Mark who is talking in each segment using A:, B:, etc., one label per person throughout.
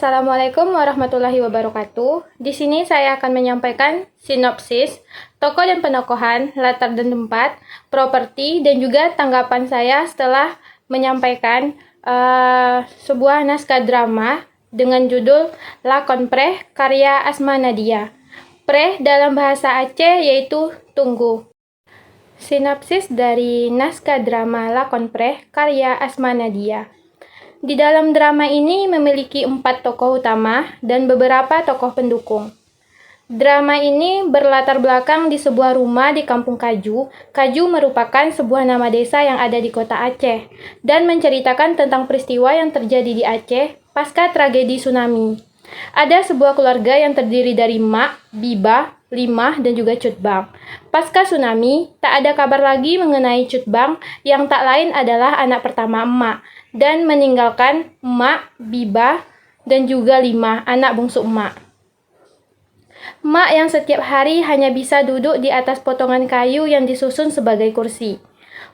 A: Assalamualaikum warahmatullahi wabarakatuh. Di sini saya akan menyampaikan sinopsis, tokoh dan penokohan, latar dan tempat, properti, dan juga tanggapan saya setelah menyampaikan sebuah naskah drama dengan judul Lakon Preh karya Asma Nadia. Preh dalam bahasa Aceh yaitu tunggu. Sinopsis dari naskah drama Lakon Preh karya Asma Nadia. Di dalam drama ini memiliki 4 tokoh utama dan beberapa tokoh pendukung. Drama ini berlatar belakang di sebuah rumah di Kampung Kaju. Kaju merupakan sebuah nama desa yang ada di kota Aceh dan menceritakan tentang peristiwa yang terjadi di Aceh pasca tragedi tsunami. Ada sebuah keluarga yang terdiri dari Mak, Bibah, Limah, dan juga Cutbang. Pasca tsunami, tak ada kabar lagi mengenai Cutbang yang tak lain adalah anak pertama emak dan meninggalkan Mak, Bibah, dan juga Limah, anak bungsu emak. Mak yang setiap hari hanya bisa duduk di atas potongan kayu yang disusun sebagai kursi,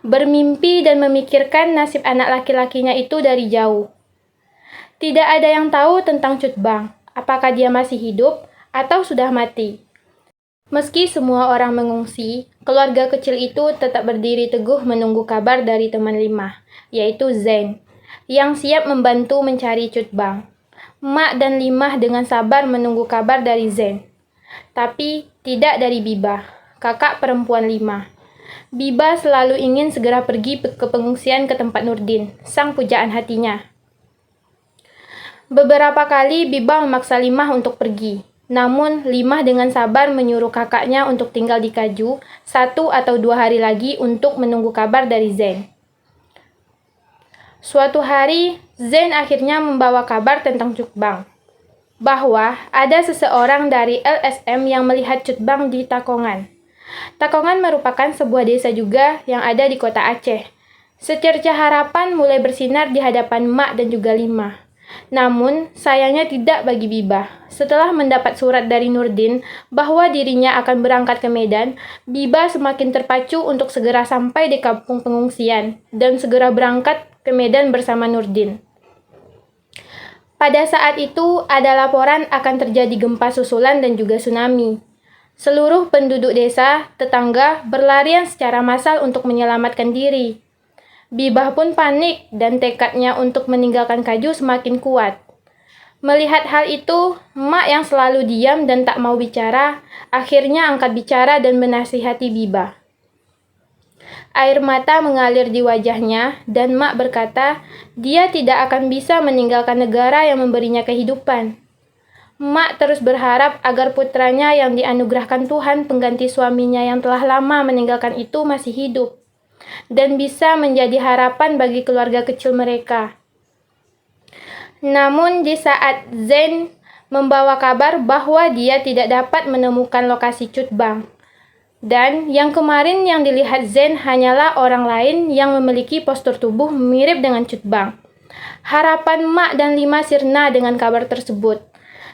A: bermimpi dan memikirkan nasib anak laki-lakinya itu dari jauh. Tidak ada yang tahu tentang Cutbang, apakah dia masih hidup atau sudah mati. Meski semua orang mengungsi, keluarga kecil itu tetap berdiri teguh menunggu kabar dari teman Limah, yaitu Zain, yang siap membantu mencari Cutbang. Mak dan Limah dengan sabar menunggu kabar dari Zain. Tapi tidak dari Bibah, kakak perempuan Limah. Bibah selalu ingin segera pergi ke pengungsian ke tempat Nurdin, sang pujaan hatinya. Beberapa kali Bibah memaksa Limah untuk pergi. Namun, Limah dengan sabar menyuruh kakaknya untuk tinggal di Kaju 1 atau 2 hari lagi untuk menunggu kabar dari Zain. Suatu hari, Zain akhirnya membawa kabar tentang Cutbang, bahwa ada seseorang dari LSM yang melihat Cutbang di Takongan. Takongan merupakan sebuah desa juga yang ada di kota Aceh. Secerca harapan mulai bersinar di hadapan Mak dan juga Limah. Namun, sayangnya tidak bagi Bibah. Setelah mendapat surat dari Nurdin bahwa dirinya akan berangkat ke Medan, Bibah semakin terpacu untuk segera sampai di kampung pengungsian dan segera berangkat ke Medan bersama Nurdin. Pada saat itu, ada laporan akan terjadi gempa susulan dan juga tsunami. Seluruh penduduk desa, tetangga, berlarian secara massal untuk menyelamatkan diri. Bibah pun panik dan tekadnya untuk meninggalkan Kaju semakin kuat. Melihat hal itu, Mak yang selalu diam dan tak mau bicara, akhirnya angkat bicara dan menasihati Bibah. Air mata mengalir di wajahnya dan Mak berkata, dia tidak akan bisa meninggalkan negara yang memberinya kehidupan. Mak terus berharap agar putranya yang dianugerahkan Tuhan pengganti suaminya yang telah lama meninggalkan itu masih hidup dan bisa menjadi harapan bagi keluarga kecil mereka. Namun di saat Zain membawa kabar bahwa dia tidak dapat menemukan lokasi Cutbang, dan yang kemarin yang dilihat Zain hanyalah orang lain yang memiliki postur tubuh mirip dengan Cutbang. Harapan Mak dan Limah sirna dengan kabar tersebut.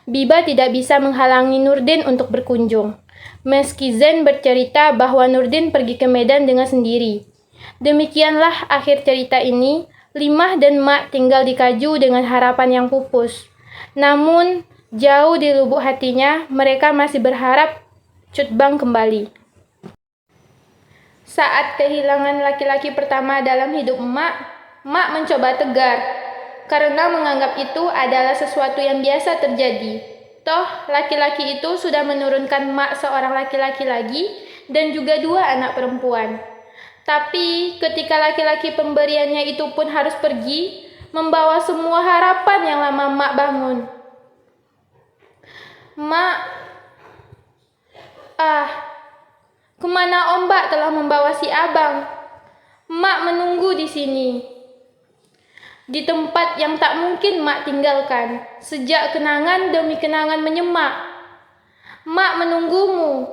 A: Bibah tidak bisa menghalangi Nurdin untuk berkunjung. Meski Zain bercerita bahwa Nurdin pergi ke Medan dengan sendiri. Demikianlah akhir cerita ini. Limah dan Mak tinggal di Kaju dengan harapan yang pupus. Namun, jauh di lubuk hatinya, mereka masih berharap Cutbang kembali. Saat kehilangan laki-laki pertama dalam hidup Mak mencoba tegar, karena menganggap itu adalah sesuatu yang biasa terjadi. Toh, laki-laki itu sudah menurunkan Mak seorang laki-laki lagi dan juga 2 anak perempuan. Tapi ketika laki-laki pemberiannya itu pun harus pergi, membawa semua harapan yang lama Mak bangun. Mak, kemana ombak telah membawa si abang? Mak menunggu di sini, di tempat yang tak mungkin Mak tinggalkan, sejak kenangan demi kenangan menyemak. Mak menunggumu.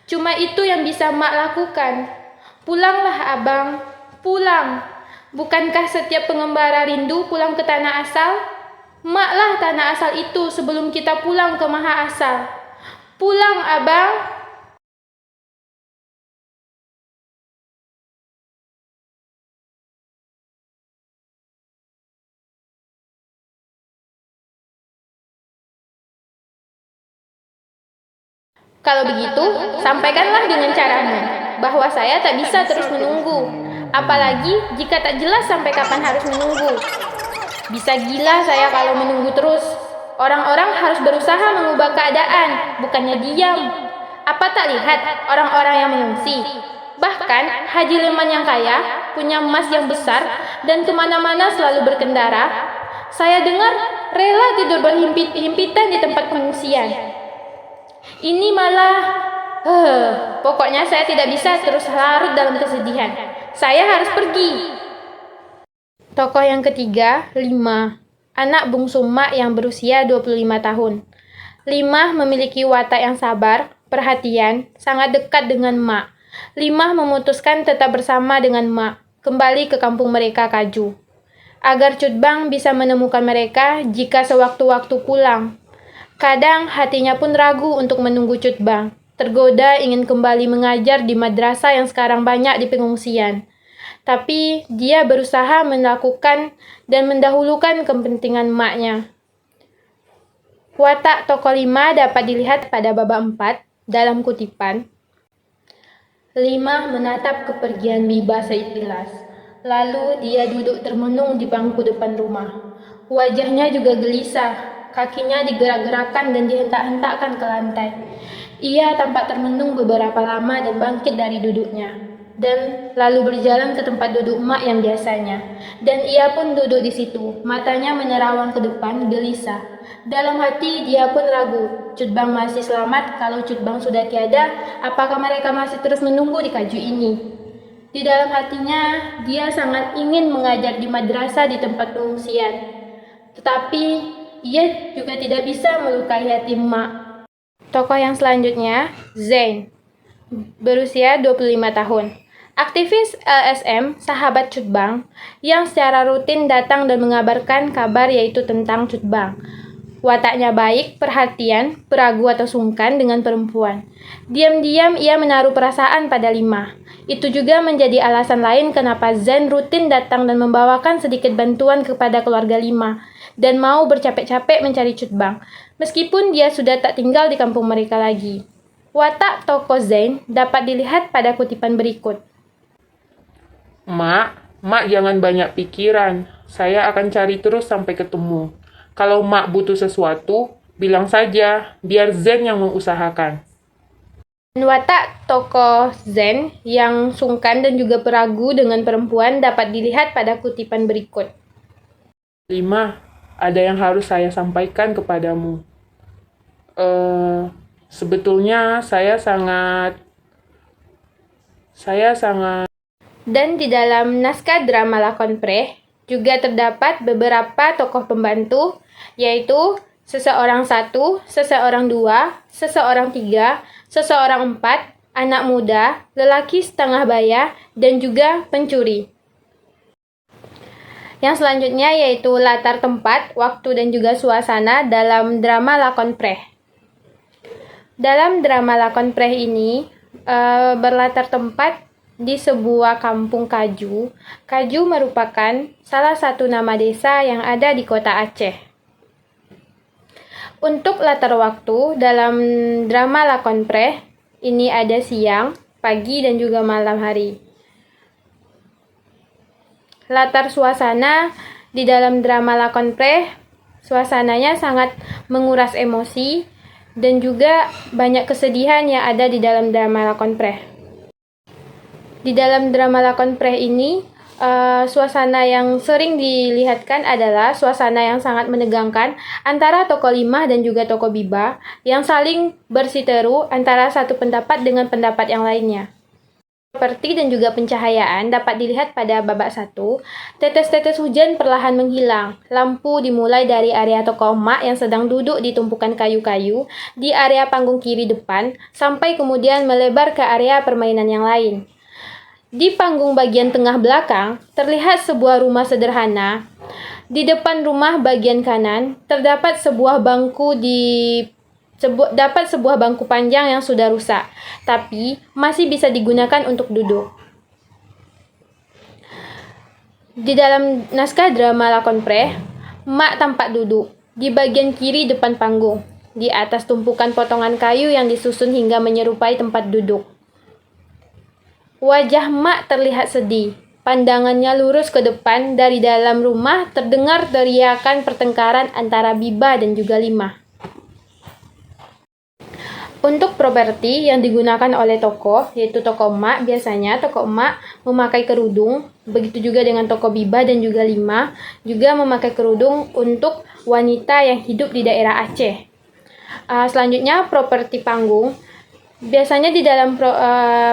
A: Cuma itu yang bisa Mak lakukan. Pulanglah abang, pulang. Bukankah setiap pengembara rindu pulang ke tanah asal? Maklah tanah asal itu sebelum kita pulang ke Maha Asal. Pulang abang. Kalau begitu, sampaikanlah dengan caramu bahwa saya tak bisa terus menunggu. Apalagi jika tak jelas sampai kapan harus menunggu. Bisa gila saya kalau menunggu terus. Orang-orang harus berusaha mengubah keadaan, bukannya diam. Apa tak lihat orang-orang yang mengungsi? Bahkan Haji Leman yang kaya, punya emas yang besar, dan kemana-mana selalu berkendara. Saya dengar rela tidur berhimpit-himpitan di tempat pengungsian. Ini malah, pokoknya saya tidak bisa terus larut dalam kesedihan. Saya harus pergi. Tokoh yang ketiga, Limah. Anak bungsu Mak yang berusia 25 tahun. Limah memiliki watak yang sabar, perhatian, sangat dekat dengan Mak. Limah memutuskan tetap bersama dengan Mak, kembali ke kampung mereka Kaju, agar Cutbang bisa menemukan mereka jika sewaktu-waktu pulang. Kadang hatinya pun ragu untuk menunggu Cutbang, tergoda ingin kembali mengajar di madrasah yang sekarang banyak di pengungsian. Tapi dia berusaha melakukan dan mendahulukan kepentingan Maknya. Watak tokoh Limah dapat dilihat pada bab 4 dalam kutipan. Limah menatap kepergian Bibah seikhlas. Lalu dia duduk termenung di bangku depan rumah. Wajahnya juga gelisah, kakinya digerak-gerakkan dan dihentak-hentakkan ke lantai. Ia tampak termenung beberapa lama dan bangkit dari duduknya, dan lalu berjalan ke tempat duduk Mak yang biasanya. Dan ia pun duduk di situ, matanya menerawang ke depan, gelisah. Dalam hati dia pun ragu, Cutbang masih selamat. Kalau Cutbang sudah tiada, apakah mereka masih terus menunggu di Kaju ini? Di dalam hatinya, dia sangat ingin mengajar di madrasah di tempat pengungsian. Tetapi, ia juga tidak bisa melukai hati Mak. Tokoh yang selanjutnya, Zain, berusia 25 tahun. Aktivis LSM, sahabat Cutbang, yang secara rutin datang dan mengabarkan kabar yaitu tentang Cutbang. Wataknya baik, perhatian, beragu atau sungkan dengan perempuan. Diam-diam ia menaruh perasaan pada Limah. Itu juga menjadi alasan lain kenapa Zain rutin datang dan membawakan sedikit bantuan kepada keluarga Limah, dan mau bercapek-capek mencari Cutbang, meskipun dia sudah tak tinggal di kampung mereka lagi. Watak tokoh Zain dapat dilihat pada kutipan berikut.
B: Mak jangan banyak pikiran. Saya akan cari terus sampai ketemu. Kalau Mak butuh sesuatu, bilang saja, biar Zain yang mengusahakan.
A: Watak tokoh Zain yang sungkan dan juga peragu dengan perempuan dapat dilihat pada kutipan berikut.
B: Limah, ada yang harus saya sampaikan kepadamu. Sebetulnya saya sangat...
A: Dan di dalam naskah drama lakon Preh juga terdapat beberapa tokoh pembantu, yaitu seseorang 1, seseorang 2, seseorang 3, seseorang 4, anak muda, lelaki setengah baya, dan juga pencuri. Yang selanjutnya yaitu latar tempat, waktu, dan juga suasana dalam drama lakon Preh. Dalam drama lakon Preh ini berlatar tempat di sebuah kampung Kaju. Kaju merupakan salah satu nama desa yang ada di kota Aceh. Untuk latar waktu dalam drama lakon Preh ini ada siang, pagi, dan juga malam hari. Latar suasana di dalam drama lakon Preh, suasananya sangat menguras emosi dan juga banyak kesedihan yang ada di dalam drama lakon Preh. Di dalam drama lakon Preh ini, suasana yang sering dilihatkan adalah suasana yang sangat menegangkan antara tokoh Limah dan juga tokoh Bibah yang saling bersiteru antara satu pendapat dengan pendapat yang lainnya. Seperti dan juga pencahayaan dapat dilihat pada babak 1, tetes-tetes hujan perlahan menghilang. Lampu dimulai dari area tokoh Mak yang sedang duduk di tumpukan kayu-kayu di area panggung kiri depan, sampai kemudian melebar ke area permainan yang lain. Di panggung bagian tengah belakang, terlihat sebuah rumah sederhana. Di depan rumah bagian kanan, terdapat sebuah bangku panjang yang sudah rusak, tapi masih bisa digunakan untuk duduk. Di dalam naskah drama lakon Preh, Mak tampak duduk di bagian kiri depan panggung. di atas tumpukan potongan kayu yang disusun hingga menyerupai tempat duduk. Wajah Mak terlihat sedih. Pandangannya lurus ke depan. Dari dalam rumah terdengar teriakan pertengkaran antara Biba dan juga Limah. Untuk properti yang digunakan oleh toko, yaitu toko Mak, biasanya toko Mak memakai kerudung. Begitu juga dengan toko Biba dan juga Limah, juga memakai kerudung untuk wanita yang hidup di daerah Aceh. Selanjutnya, properti panggung. Biasanya di dalam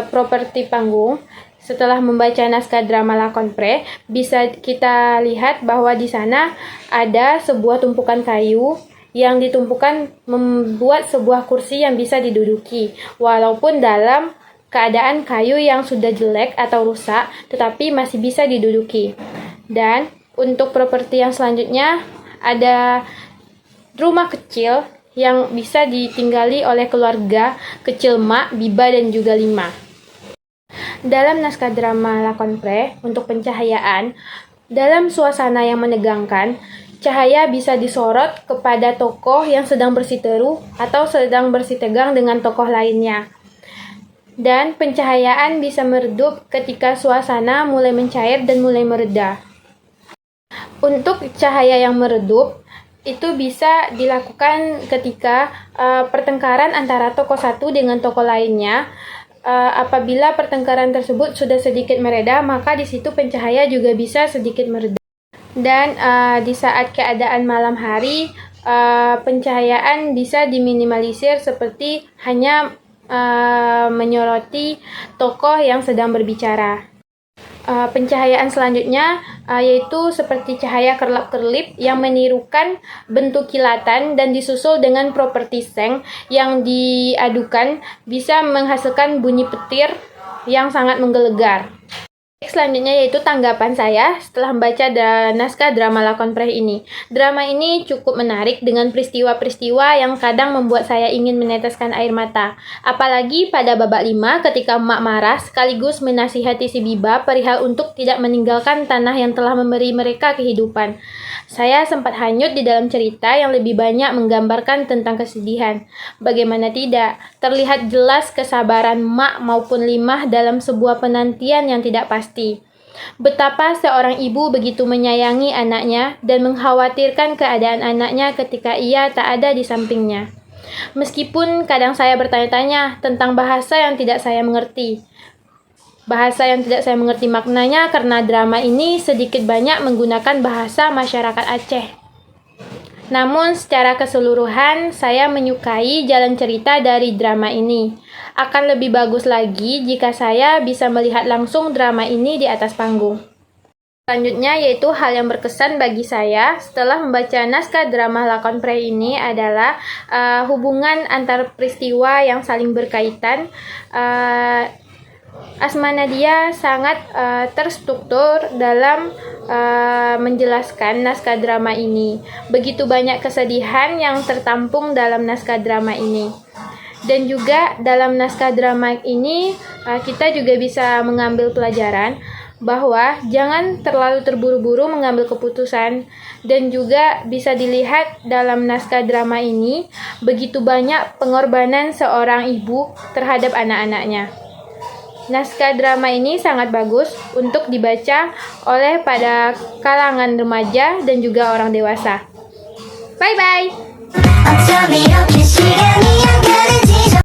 A: properti panggung, setelah membaca naskah drama lakon pre, bisa kita lihat bahwa di sana ada sebuah tumpukan kayu yang ditumpukan membuat sebuah kursi yang bisa diduduki. Walaupun dalam keadaan kayu yang sudah jelek atau rusak, tetapi masih bisa diduduki. Dan untuk properti yang selanjutnya, ada rumah kecil yang bisa ditinggali oleh keluarga kecil Mak, Biba, dan juga Limah. Dalam naskah drama lakon pre, untuk pencahayaan, dalam suasana yang menegangkan, cahaya bisa disorot kepada tokoh yang sedang bersiteru atau sedang bersitegang dengan tokoh lainnya. Dan pencahayaan bisa meredup ketika suasana mulai mencair dan mulai mereda. Untuk cahaya yang meredup, itu bisa dilakukan ketika pertengkaran antara tokoh satu dengan tokoh lainnya. Apabila pertengkaran tersebut sudah sedikit mereda, maka di situ pencahaya juga bisa sedikit mereda. Dan di saat keadaan malam hari, pencahayaan bisa diminimalisir seperti hanya menyoroti tokoh yang sedang berbicara. Pencahayaan selanjutnya yaitu seperti cahaya kerlap-kerlip yang menirukan bentuk kilatan dan disusul dengan properti seng yang diadukan bisa menghasilkan bunyi petir yang sangat menggelegar. Selanjutnya yaitu tanggapan saya setelah membaca naskah drama lakon pre ini. Drama ini cukup menarik dengan peristiwa-peristiwa yang kadang membuat saya ingin meneteskan air mata. Apalagi pada babak 5 ketika Mak marah sekaligus menasihati si Biba perihal untuk tidak meninggalkan tanah yang telah memberi mereka kehidupan. Saya sempat hanyut di dalam cerita yang lebih banyak menggambarkan tentang kesedihan. Bagaimana tidak, terlihat jelas kesabaran Mak maupun Limah dalam sebuah penantian yang tidak pasti. Betapa seorang ibu begitu menyayangi anaknya dan mengkhawatirkan keadaan anaknya ketika ia tak ada di sampingnya. Meskipun kadang saya bertanya-tanya tentang bahasa yang tidak saya mengerti. Bahasa yang tidak saya mengerti maknanya karena drama ini sedikit banyak menggunakan bahasa masyarakat Aceh. Namun secara keseluruhan saya menyukai jalan cerita dari drama ini. Akan lebih bagus lagi jika saya bisa melihat langsung drama ini di atas panggung. Selanjutnya yaitu hal yang berkesan bagi saya setelah membaca naskah drama lakon pre ini adalah hubungan antar peristiwa yang saling berkaitan. Asma Nadia sangat terstruktur dalam menjelaskan naskah drama ini. Begitu banyak kesedihan yang tertampung dalam naskah drama ini. Dan juga dalam naskah drama ini kita juga bisa mengambil pelajaran bahwa jangan terlalu terburu-buru mengambil keputusan. Dan juga bisa dilihat dalam naskah drama ini begitu banyak pengorbanan seorang ibu terhadap anak-anaknya. Naskah drama ini sangat bagus untuk dibaca oleh pada kalangan remaja dan juga orang dewasa. Bye-bye!